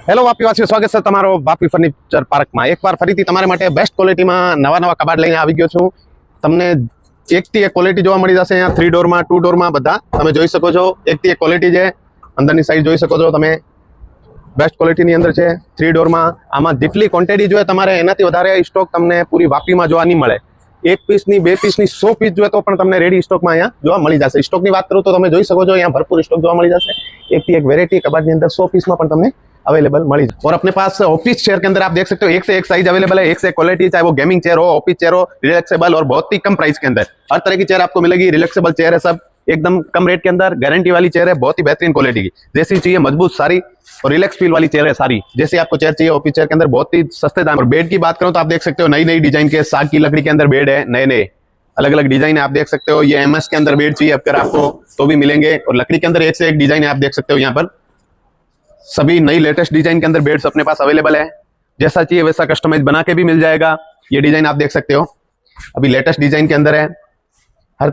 Hello વાપીવાસીઓ, સ્વાગત છે તમારો વાપી ફર્નિચર પાર્કમાં. એકવાર ફરીથી તમારા માટે બેસ્ટ ક્વોલિટીમાં નવા કબાટ લઈને આવી ગયો છું. તમને એકથી એક ક્વોલિટી જોવા મળી જશે અહીંયા 3 ડોરમાં 2 ડોરમાં બધા તમે જોઈ શકો છો. એકથી એક ક્વોલિટી છે. અંદરની સાઈડ જોઈ શકો છો તમે, બેસ્ટ ક્વોલિટીની અંદર છે 3 ડોરમાં. આમાં જેટલી ક્વોન્ટિટી જોઈએ તમારે એનાથી વધારે સ્ટોક તમને પૂરી વાપીમાં જોવા નહીં મળે. 1 પીસની 2 પીસની 100 પીસ જોઈએ તો પણ તમને રેડી સ્ટોકમાં અહીંયા જોવા મળી જશે. સ્ટોકની વાત કરું તો તમે જોઈ શકો છો અહીંયા ભરपूर स्टॉक જોવા મળી जैसे एक थी एक वेरायटी कबाड़ के अंदर 100 पीस में पण तमने अवेलेबल मળી जाए। और अपने पास ऑफिस चेयर के अंदर आप देख सकते हो एक से एक साइज अवेलेबल है, एक से क्वालिटी, चाहे वो गेमिंग चेयर हो, ऑफिस चेयर हो, रिलैक्सेबल और बहुत ही कम प्राइस के अंदर हर तरह की चेयर आपको मिलेगी। रिलैक्सेबल चेयर है, सब एकदम कम रेट के अंदर, गारंटी वाली चेयर है, बहुत ही बेहतरीन क्वालिटी की, जैसी चाहिए मजबूत सारी और रिलैक्स फील वाली चेयर है सारी। जैसे आपको चेयर चाहिए ऑफिस चेयर के अंदर बहुत ही सस्ते दाम। और बेड की बात करूं तो आप देख सकते हो नई नई डिजाइन के साग की लकड़ी के अंदर बेड है, नए नए अलग अलग डिजाइन है, आप देख सकते हो। ये एमएस के अंदर बेड चाहिए अगर आपको तो भी मिलेंगे। और लकड़ी के अंदर एक से एक डिजाइन है, आप देख सकते हो यहाँ पर सभी नई लेटेस्ट डिजाइन के अंदर बेड्स अपने पास अवेलेबल है। जैसा चाहिए वैसा कस्टमाइज बना के भी मिल जाएगा। ये डिजाइन आप देख सकते हो, अभी लेटेस्ट डिजाइन के अंदर है। हर